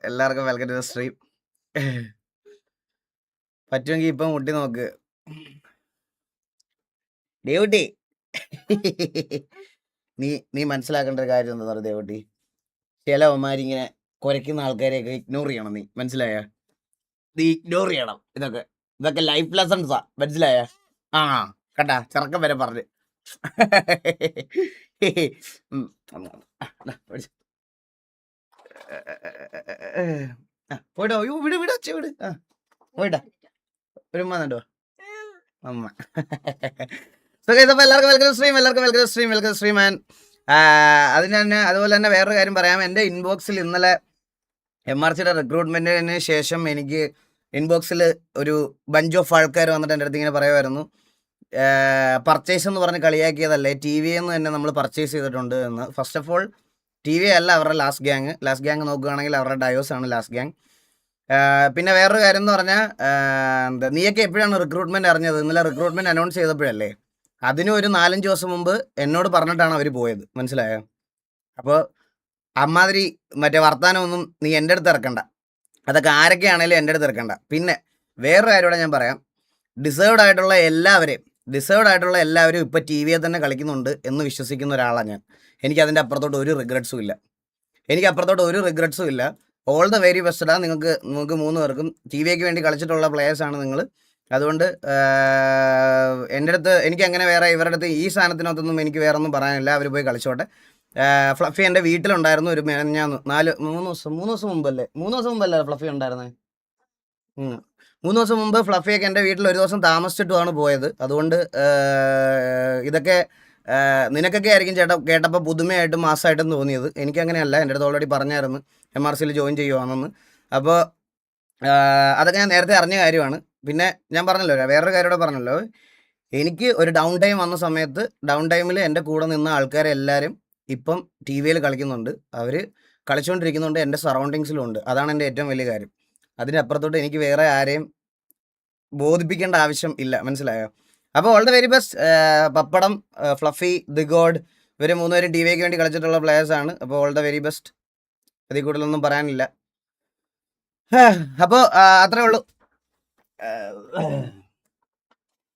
എല്ലാവർക്കും welcome to the stream. പറ്റുമെങ്കിൽ ഇപ്പം മുട്ടി നോക്ക് ദേവുട്ടി. നീ മനസ്സിലാക്കേണ്ട ഒരു കാര്യം എന്താ പറയുക ദേവുട്ടി, ചില അവന്മാരിങ്ങനെ കുരയ്ക്കുന്ന ആൾക്കാരെയൊക്കെ ഇഗ്നോർ ചെയ്യണം. നീ മനസ്സിലായ? നീ ഇഗ്നോർ ചെയ്യണം. ഇതൊക്കെ ലൈഫ് ലെസൺസാ, മനസ്സിലായ? ആ കണ്ടാ, ചെറുക്കം വരെ പറഞ്ഞു. പോയിട്ടോ, വിട് വിട് അച്ഛ വിട്. പോയിട്ടാ ഒരു ഉമ്മ നട്ടോ അമ്മ. എല്ലാവർക്കും സ്ട്രീം ആൻഡ് അതിന് തന്നെ അതുപോലെ തന്നെ വേറൊരു കാര്യം പറയാം. എൻ്റെ ഇൻബോക്സിൽ ഇന്നലെ MRCയുടെ റിക്രൂട്ട്മെൻറ്റിന് ശേഷം എനിക്ക് ഇൻബോക്സിൽ ഒരു ബഞ്ച് ഓഫ് ആൾക്കാർ വന്നിട്ട് എൻ്റെ അടുത്ത് ഇങ്ങനെ പറയുമായിരുന്നു, പർച്ചേസ് എന്ന് പറഞ്ഞ് കളിയാക്കിയതല്ലേ, TV എന്ന് തന്നെ നമ്മൾ പർച്ചേസ് ചെയ്തിട്ടുണ്ട് എന്ന്. ഫസ്റ്റ് ഓഫ് ഓൾ TV അല്ല അവരുടെ ലാസ്റ്റ് ഗ്യാങ് നോക്കുകയാണെങ്കിൽ അവരുടെ ഡയോസ് ആണ് ലാസ്റ്റ് ഗ്യാങ്. പിന്നെ വേറൊരു കാര്യം എന്ന് പറഞ്ഞാൽ, നീയൊക്കെ എപ്പോഴാണ് റിക്രൂട്ട്മെൻറ്റ് അറിഞ്ഞത്? ഇന്നലെ റിക്രൂട്ട്മെൻറ്റ് അനൗൺസ് ചെയ്തപ്പോഴല്ലേ? അതിന് ഒരു 4-5 ദിവസം മുമ്പ് എന്നോട് പറഞ്ഞിട്ടാണ് അവർ പോയത്, മനസ്സിലായോ? അപ്പോൾ അമ്മാതിരി മറ്റേ വർത്താനമൊന്നും നീ എൻ്റെ അടുത്ത് ഇറക്കണ്ട. അതൊക്കെ ആരൊക്കെയാണേലും എൻ്റെ അടുത്ത് ഇറക്കണ്ട. പിന്നെ വേറൊരു കാര്യം കൂടെ ഞാൻ പറയാം. ഡിസേർവ്ഡ് ആയിട്ടുള്ള എല്ലാവരും ഇപ്പോൾ TV തന്നെ കളിക്കുന്നുണ്ട് എന്ന് വിശ്വസിക്കുന്ന ഒരാളാണ് ഞാൻ. എനിക്കതിൻ്റെ അപ്പുറത്തോട്ട് ഒരു റിഗ്രറ്റ്സും ഇല്ല. ഓൾ ദ വെരി ബെസ്റ്റഡാ നിങ്ങൾക്ക് 3 പേർക്കും. TVക്ക് വേണ്ടി കളിച്ചിട്ടുള്ള പ്ലേയേഴ്സാണ് നിങ്ങൾ. അതുകൊണ്ട് എൻ്റെ അടുത്ത് എനിക്ക് അങ്ങനെ വേറെ ഇവരുടെ അടുത്ത് ഈ സാധനത്തിനകത്തൊന്നും എനിക്ക് വേറെ ഒന്നും പറയാനില്ല. അവർ പോയി കളിച്ചോട്ടെ. ഫ്ലഫി എൻ്റെ വീട്ടിലുണ്ടായിരുന്നു ഒരു ഞാൻ 3 ദിവസം മുമ്പല്ലേ ഫ്ലഫി ഉണ്ടായിരുന്നത്? 3 ദിവസം മുമ്പ് ഫ്ലഫിയൊക്കെ എൻ്റെ വീട്ടിൽ ഒരു ദിവസം താമസിച്ചിട്ടുമാണ് പോയത്. അതുകൊണ്ട് ഇതൊക്കെ നിനക്കൊക്കെ ആയിരിക്കും കേട്ടപ്പോൾ പുതുമയായിട്ടും മാസമായിട്ടും തോന്നിയത്. എനിക്കങ്ങനെയല്ല. എൻ്റെ അടുത്ത് ഓൾറെഡി പറഞ്ഞായിരുന്നു MRCയിൽ ജോയിൻ ചെയ്യുവാണെന്ന്. അപ്പോൾ അതൊക്കെ ഞാൻ നേരത്തെ അറിഞ്ഞ കാര്യമാണ്. പിന്നെ ഞാൻ പറഞ്ഞല്ലോ, വേറൊരു കാര്യം കൂടെ പറഞ്ഞല്ലോ, എനിക്ക് ഒരു ഡൗൺ ടൈം വന്ന സമയത്ത് ഡൗൺ ടൈമിൽ എൻ്റെ കൂടെ നിന്ന ആൾക്കാരെല്ലാവരും ഇപ്പം TVയിൽ കളിക്കുന്നുണ്ട്. അവർ കളിച്ചുകൊണ്ടിരിക്കുന്നുണ്ട്, എൻ്റെ സറൗണ്ടിങ്സിലും ഉണ്ട്. അതാണ് എൻ്റെ ഏറ്റവും വലിയ കാര്യം. അതിനപ്പുറത്തോട്ട് എനിക്ക് വേറെ ആരെയും ബോധിപ്പിക്കേണ്ട ആവശ്യം ഇല്ല, മനസ്സിലായോ? അപ്പോൾ all the very best. Pappadam, fluffy, the God, ഇവർ 3 പേരും TVക്ക് വേണ്ടി കളിച്ചിട്ടുള്ള പ്ലേയേഴ്സാണ്. അപ്പോൾ ഓൾ ദ വെരി ബെസ്റ്റ്. അതിൽ കൂടുതലൊന്നും പറയാനില്ല. അപ്പോൾ അത്രേ ഉള്ളൂ.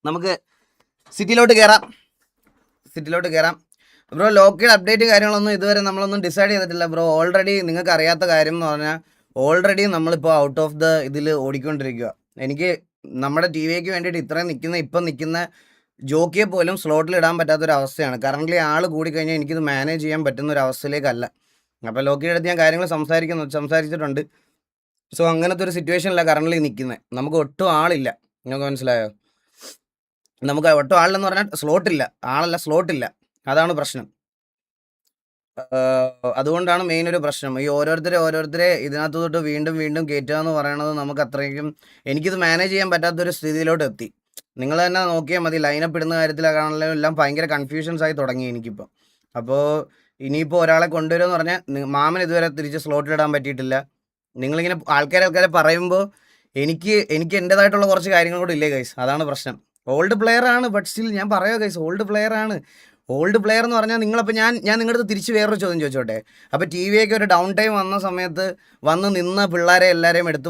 നമുക്ക് സിറ്റിയിലോട്ട് കയറാം. ബ്രോ, ലോക്കൽ അപ്ഡേറ്റ് കാര്യങ്ങളൊന്നും ഇതുവരെ നമ്മളൊന്നും ഡിസൈഡ് ചെയ്തിട്ടില്ല ബ്രോ. ഓൾറെഡി നിങ്ങൾക്ക് അറിയാത്ത കാര്യം എന്ന് പറഞ്ഞാൽ, ഓൾറെഡി നമ്മളിപ്പോൾ ഔട്ട് ഓഫ് ദ ഇതിൽ ഓടിക്കൊണ്ടിരിക്കുക. എനിക്ക് നമ്മുടെ TVക്ക് വേണ്ടിയിട്ട് ഇപ്പം നിൽക്കുന്ന ജോക്കിയെ പോലും സ്ലോട്ടിൽ ഇടാൻ പറ്റാത്തൊരവസ്ഥയാണ്. കറൻ്റ്ലി ആൾ കൂടിക്കഴിഞ്ഞാൽ എനിക്കിത് മാനേജ് ചെയ്യാൻ പറ്റുന്ന ഒരു അവസ്ഥയിലേക്കല്ല. അപ്പോൾ ലോക്കിയുടെ അടുത്ത് ഞാൻ കാര്യങ്ങൾ സംസാരിച്ചിട്ടുണ്ട്. സോ അങ്ങനത്തെ ഒരു സിറ്റുവേഷനില്ല കറൻ്റ്ലി നിൽക്കുന്നത്. നമുക്ക് ഒട്ടും ആളില്ല, നിങ്ങൾക്ക് മനസ്സിലായോ? നമുക്ക് ഒട്ടും ആളില്ലെന്ന് പറഞ്ഞാൽ സ്ലോട്ടില്ല. അതാണ് പ്രശ്നം. അതുകൊണ്ടാണ് മെയിൻ ഒരു പ്രശ്നം. ഈ ഓരോരുത്തരെ ഇതിനകത്ത് തൊട്ട് വീണ്ടും കയറ്റുക എന്ന് പറയണത് നമുക്ക് അത്രയ്ക്കും എനിക്കിത് മാനേജ് ചെയ്യാൻ പറ്റാത്തൊരു സ്ഥിതിയിലോട്ട് എത്തി. നിങ്ങൾ തന്നെ നോക്കിയാൽ മതി. ലൈനപ്പ് ഇടുന്ന കാര്യത്തിലാണെങ്കിലും എല്ലാം ഭയങ്കര കൺഫ്യൂഷൻസ് ആയി തുടങ്ങി എനിക്കിപ്പോൾ. അപ്പോൾ ഇനിയിപ്പോൾ ഒരാളെ കൊണ്ടുവരുമെന്ന് പറഞ്ഞാൽ മാമൻ ഇതുവരെ തിരിച്ച് സ്ലോട്ടിലിടാൻ പറ്റിയിട്ടില്ല. നിങ്ങളിങ്ങനെ ആൾക്കാരെ പറയുമ്പോൾ എനിക്ക് എൻ്റേതായിട്ടുള്ള കുറച്ച് കാര്യങ്ങൾ കൂടെ ഇല്ലേ ഗൈസ്? അതാണ് പ്രശ്നം. ഓൾഡ് പ്ലെയർ ആണ്, ബട്ട് സ്റ്റിൽ ഞാൻ പറയാം ഗൈസ്, ഓൾഡ് പ്ലെയർ എന്ന് പറഞ്ഞാൽ നിങ്ങളപ്പോൾ ഞാൻ നിങ്ങളുടെ അടുത്ത് തിരിച്ച് വേറൊരു ചോദ്യം ചോദിച്ചോട്ടെ. അപ്പോൾ TVക്ക് ഒരു ഡൗൺ ടൈം വന്ന സമയത്ത് വന്ന് നിന്ന പിള്ളേരെ എല്ലാവരെയും എടുത്ത്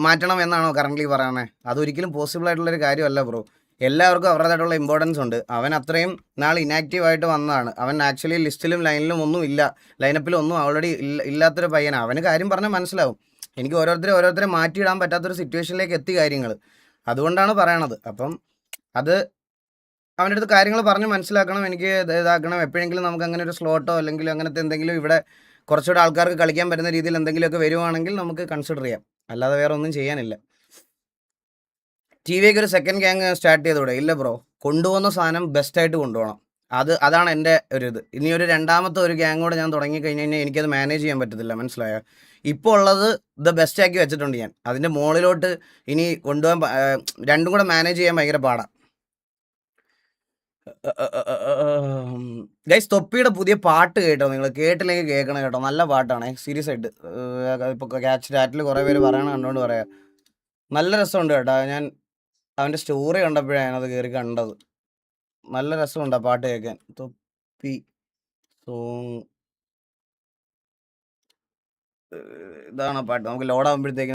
മാറ്റണം എന്നാണോ കറൻ്റ്ലി പറയുന്നത്? അതൊരിക്കലും പോസിബിൾ ആയിട്ടുള്ളൊരു കാര്യമല്ല ബ്രോ. എല്ലാവർക്കും അവരുടേതായിട്ടുള്ള ഇമ്പോർട്ടൻസ് ഉണ്ട്. അവൻ അത്രയും നാൾ ഇനാക്റ്റീവായിട്ട് വന്നതാണ്. അവൻ ആക്ച്വലി ലിസ്റ്റിലും ലൈനിലും ഒന്നും ഇല്ല, ലൈനപ്പിലും ഒന്നും ഓൾറെഡി ഇല്ലാത്തൊരു പയ്യനാണ്. അവന് കാര്യം പറഞ്ഞാൽ മനസ്സിലാവും. എനിക്ക് ഓരോരുത്തരെ മാറ്റിയിടാൻ പറ്റാത്തൊരു സിറ്റുവേഷനിലേക്ക് എത്തി കാര്യങ്ങൾ. അതുകൊണ്ടാണ് പറയണത്. അപ്പം അത് അവൻ്റെ അടുത്ത് കാര്യങ്ങൾ പറഞ്ഞ് മനസ്സിലാക്കണം, എനിക്ക് ഇതാക്കണം. എപ്പോഴെങ്കിലും നമുക്ക് അങ്ങനെ ഒരു സ്ലോട്ടോ അല്ലെങ്കിൽ അങ്ങനത്തെ എന്തെങ്കിലും ഇവിടെ കുറച്ചുകൂടെ ആൾക്കാർക്ക് കളിക്കാൻ പറ്റുന്ന രീതിയിൽ എന്തെങ്കിലുമൊക്കെ വരുവാണെങ്കിൽ നമുക്ക് കൺസിഡർ ചെയ്യാം. അല്ലാതെ വേറെ ഒന്നും ചെയ്യാനില്ല. TVക്ക് ഒരു സെക്കൻഡ് ഗ്യാങ് സ്റ്റാർട്ട് ചെയ്തൂടെ? ഇല്ല ബ്രോ, കൊണ്ടുപോകുന്ന സാധനം ബെസ്റ്റായിട്ട് കൊണ്ടുപോകണം. അതാണ് എൻ്റെ ഒരു ഇത്. ഇനി ഒരു രണ്ടാമത്തെ ഒരു ഗ്യാങ് കൂടെ ഞാൻ തുടങ്ങിക്കഴിഞ്ഞ് കഴിഞ്ഞാൽ എനിക്കത് മാനേജ് ചെയ്യാൻ പറ്റത്തില്ല, മനസ്സിലായോ? ഇപ്പോൾ ഉള്ളത് ബെസ്റ്റാക്കി വെച്ചിട്ടുണ്ട് ഞാൻ. അതിൻ്റെ മുകളിലോട്ട് ഇനി കൊണ്ടുപോകാൻ രണ്ടും കൂടെ മാനേജ് ചെയ്യാൻ ഭയങ്കര പാടാണ്. ഗൈസ്, തൊപ്പിയുടെ പുതിയ പാട്ട് കേട്ടോ? നിങ്ങൾ കേട്ടില്ലെങ്കിൽ കേൾക്കണം കേട്ടോ, നല്ല പാട്ടാണ്, സീരിയസ് ആയിട്ട്. ഇപ്പോൾ ചാറ്റിൽ കുറേ പേര് പറയണ കണ്ടുകൊണ്ട് പറയാം, നല്ല രസമുണ്ട് കേട്ടോ. ഞാൻ അവൻ്റെ സ്റ്റോറി കണ്ടപ്പോഴാണ് അത് കയറി കണ്ടത്. നല്ല രസമുണ്ട് ആ പാട്ട് കേൾക്കാൻ. തൊപ്പി സോങ് ഇതാണ് പാട്ട്. നമുക്ക് ലോഡ് ആകുമ്പോഴത്തേക്കും